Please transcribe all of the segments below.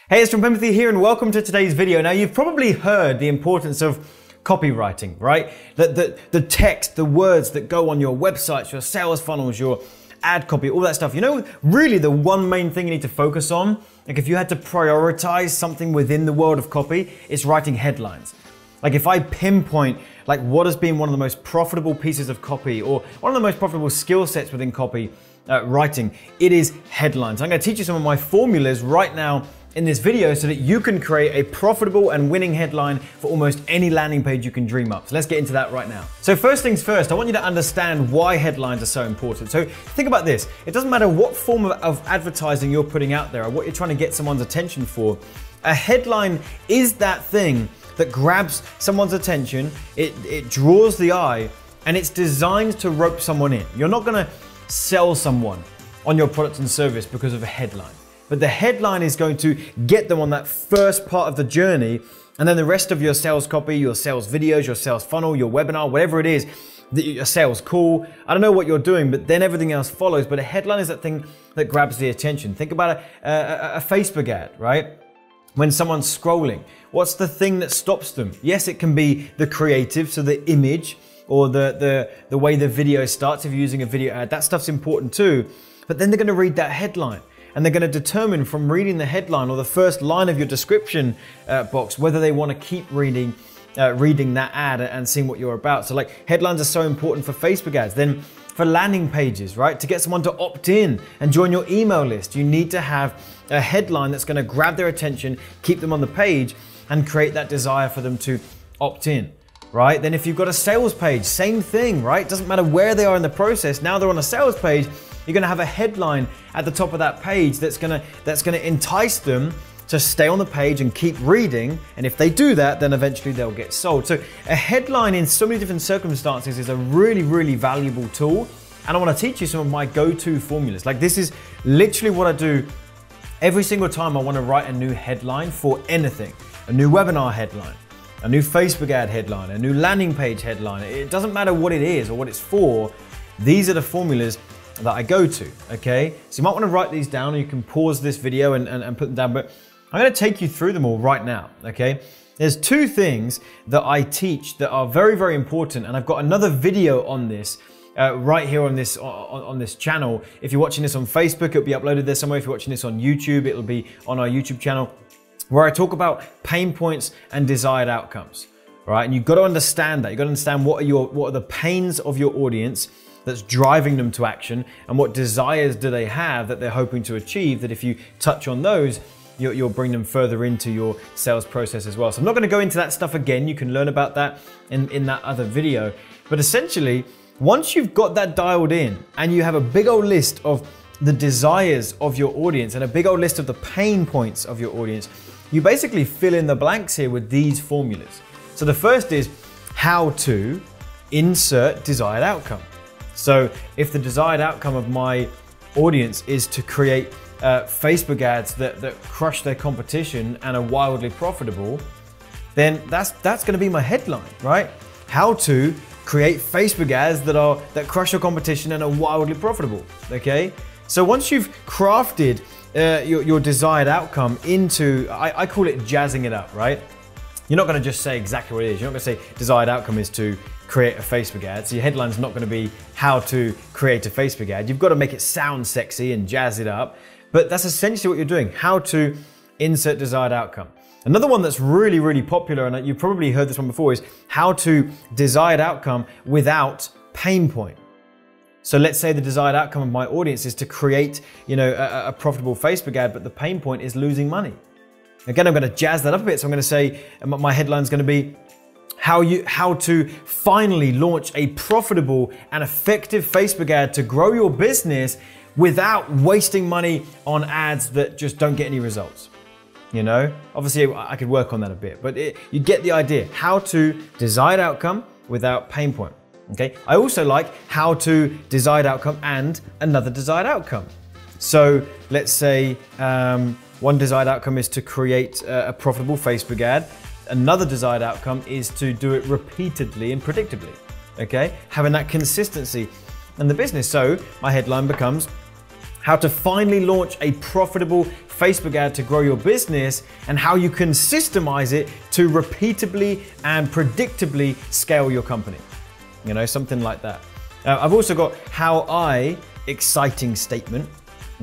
Hey, it's Jon Penberthy here and welcome to today's video. Now, you've probably heard the importance of copywriting, right? The text, the words that go on your websites, your sales funnels, your ad copy, all that stuff. You know, really the one main thing you need to focus on, like if you had to prioritize something within the world of copy, it's writing headlines. Like if I pinpoint like what has been one of the most profitable pieces of copy or one of the most profitable skill sets within copy writing, it is headlines. I'm going to teach you some of my formulas right now in this video so that you can create a profitable and winning headline for almost any landing page you can dream up. So let's get into that right now. So first things first, I want you to understand why headlines are so important. So think about this. It doesn't matter what form of advertising you're putting out there or what you're trying to get someone's attention for. A headline is that thing that grabs someone's attention, it draws the eye, and it's designed to rope someone in. You're not gonna sell someone on your product and service because of a headline. But the headline is going to get them on that first part of the journey, and then the rest of your sales copy, your sales videos, your sales funnel, your webinar, whatever it is, your sales call, I don't know what you're doing, but then everything else follows. But a headline is that thing that grabs the attention. Think about a Facebook ad, right? When someone's scrolling, what's the thing that stops them? Yes, it can be the creative, so the image or the way the video starts if you're using a video ad. That stuff's important too. But then they're going to read that headline. And they're going to determine from reading the headline or the first line of your description box whether they want to keep reading that ad and seeing what you're about. So like headlines are so important for Facebook ads. Then for landing pages, right? To get someone to opt in and join your email list, you need to have a headline that's going to grab their attention, keep them on the page, and create that desire for them to opt in. Right? Then if you've got a sales page, same thing, right? Doesn't matter where they are in the process. Now they're on a sales page, you're gonna have a headline at the top of that page that's gonna entice them to stay on the page and keep reading. And if they do that, then eventually they'll get sold. So a headline in so many different circumstances is a really, really valuable tool. And I wanna teach you some of my go-to formulas. Like this is literally what I do every single time I wanna write a new headline for anything. A new webinar headline, a new Facebook ad headline, a new landing page headline. It doesn't matter what it is or what it's for. These are the formulas that I go to, okay? So you might want to write these down, or you can pause this video and put them down, but I'm going to take you through them all right now, okay? There's two things that I teach that are very, very important, and I've got another video on this right here on this channel. If you're watching this on Facebook, it'll be uploaded there somewhere. If you're watching this on YouTube, it'll be on our YouTube channel, where I talk about pain points and desired outcomes, right? And you've got to understand that. You've got to understand what are the pains of your audience that's driving them to action, and what desires do they have that they're hoping to achieve, that if you touch on those, you'll bring them further into your sales process as well. So I'm not going to go into that stuff again. You can learn about that in that other video. But essentially, once you've got that dialed in and you have a big old list of the desires of your audience and a big old list of the pain points of your audience, you basically fill in the blanks here with these formulas. So the first is how to insert desired outcome. So if the desired outcome of my audience is to create Facebook ads that crush their competition and are wildly profitable, then that's going to be my headline, right? How to create Facebook ads that crush your competition and are wildly profitable, okay? So once you've crafted your desired outcome into, I call it jazzing it up, right? You're not going to just say exactly what it is. You're not going to say desired outcome is to create a Facebook ad. So your headline's not going to be how to create a Facebook ad. You've got to make it sound sexy and jazz it up. But that's essentially what you're doing. How to insert desired outcome. Another one that's really, really popular, and you've probably heard this one before, is how to desired outcome without pain point. So let's say the desired outcome of my audience is to create, a profitable Facebook ad, but the pain point is losing money. Again, I'm going to jazz that up a bit. So I'm going to say my headline's going to be how to finally launch a profitable and effective Facebook ad to grow your business without wasting money on ads that just don't get any results. Obviously I could work on that a bit, but you get the idea. How to desired outcome without pain point. Okay. I also like how to desired outcome and another desired outcome. So let's say one desired outcome is to create a profitable Facebook ad. Another desired outcome is to do it repeatedly and predictably, okay? Having that consistency in the business. So my headline becomes how to finally launch a profitable Facebook ad to grow your business and how you can systemize it to repeatably and predictably scale your company. You know, something like that. I've also got how I exciting statement.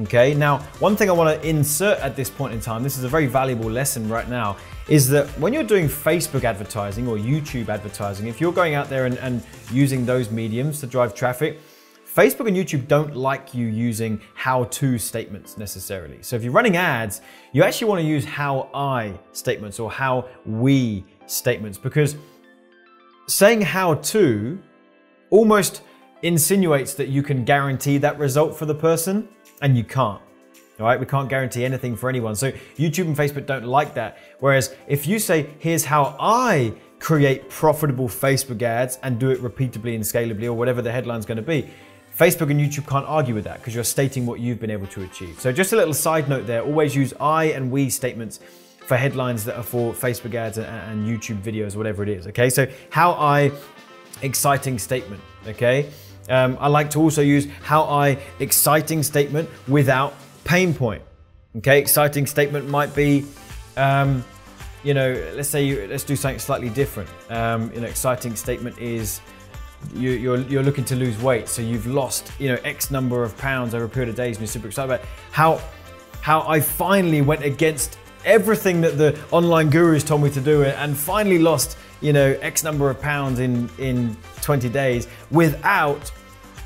Okay, now one thing I want to insert at this point in time, this is a very valuable lesson right now, is that when you're doing Facebook advertising or YouTube advertising, if you're going out there and using those mediums to drive traffic, Facebook and YouTube don't like you using how-to statements necessarily. So if you're running ads, you actually want to use how I statements or how we statements, because saying how to almost insinuates that you can guarantee that result for the person, and you can't. All right, we can't guarantee anything for anyone. So YouTube and Facebook don't like that. Whereas if you say, here's how I create profitable Facebook ads and do it repeatably and scalably, or whatever the headline's going to be, Facebook and YouTube can't argue with that because you're stating what you've been able to achieve. So just a little side note there, always use I and we statements for headlines that are for Facebook ads and YouTube videos, whatever it is. Okay, so how I exciting statement. Okay. I like to also use how I exciting statement without pain point. Okay, exciting statement might be, you know, let's do something slightly different. You know, exciting statement is you're looking to lose weight, so you've lost, you know, X number of pounds over a period of days, and you're super excited about how I finally went against everything that the online gurus told me to do and finally lost, you know, X number of pounds in 20 days without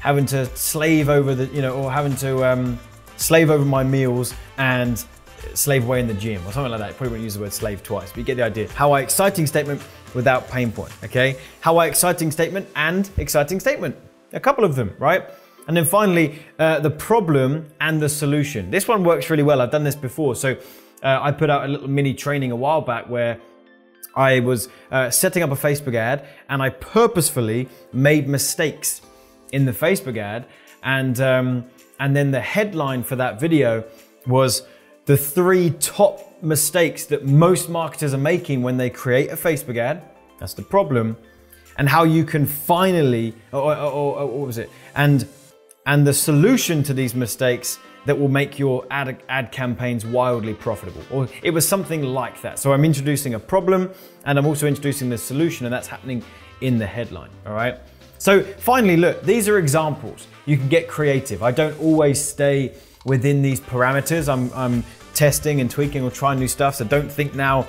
having to slave over the, you know, or having to slave over my meals and slave away in the gym or something like that. You probably won't use the word slave twice, but you get the idea. How I exciting statement without pain point, okay? How I exciting statement and exciting statement. A couple of them, right? And then finally, the problem and the solution. This one works really well. I've done this before. So I put out a little mini training a while back where I was setting up a Facebook ad and I purposefully made mistakes in the Facebook ad. And then the headline for that video was the 3 top mistakes that most marketers are making when they create a Facebook ad. That's the problem. And how you can finally, or what was it? And the solution to these mistakes that will make your ad campaigns wildly profitable. Or it was something like that. So I'm introducing a problem and I'm also introducing the solution, and that's happening in the headline, all right? So finally, look, these are examples. You can get creative. I don't always stay within these parameters. I'm testing and tweaking or trying new stuff. So don't think now,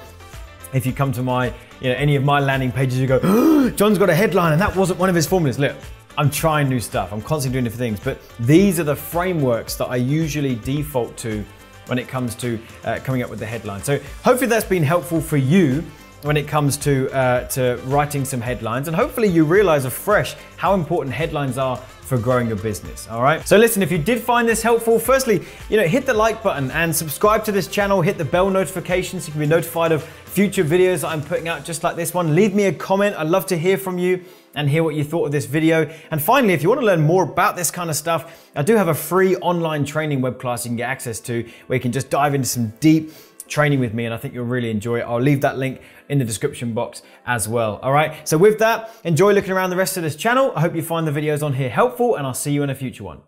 if you come to my, you know, any of my landing pages, you go, oh, Jon's got a headline and that wasn't one of his formulas. Look, I'm trying new stuff. I'm constantly doing different things, but these are the frameworks that I usually default to when it comes to coming up with the headline. So hopefully that's been helpful for you when it comes to writing some headlines, and hopefully you realize afresh how important headlines are for growing your business, all right? So listen, if you did find this helpful, firstly, you know, hit the like button and subscribe to this channel, hit the bell notification so you can be notified of future videos that I'm putting out just like this one. Leave me a comment. I'd love to hear from you and hear what you thought of this video. And finally, if you want to learn more about this kind of stuff, I do have a free online training web class you can get access to where you can just dive into some deep training with me, and I think you'll really enjoy it. I'll leave that link in the description box as well. All right, so with that, enjoy looking around the rest of this channel. I hope you find the videos on here helpful, and I'll see you in a future one.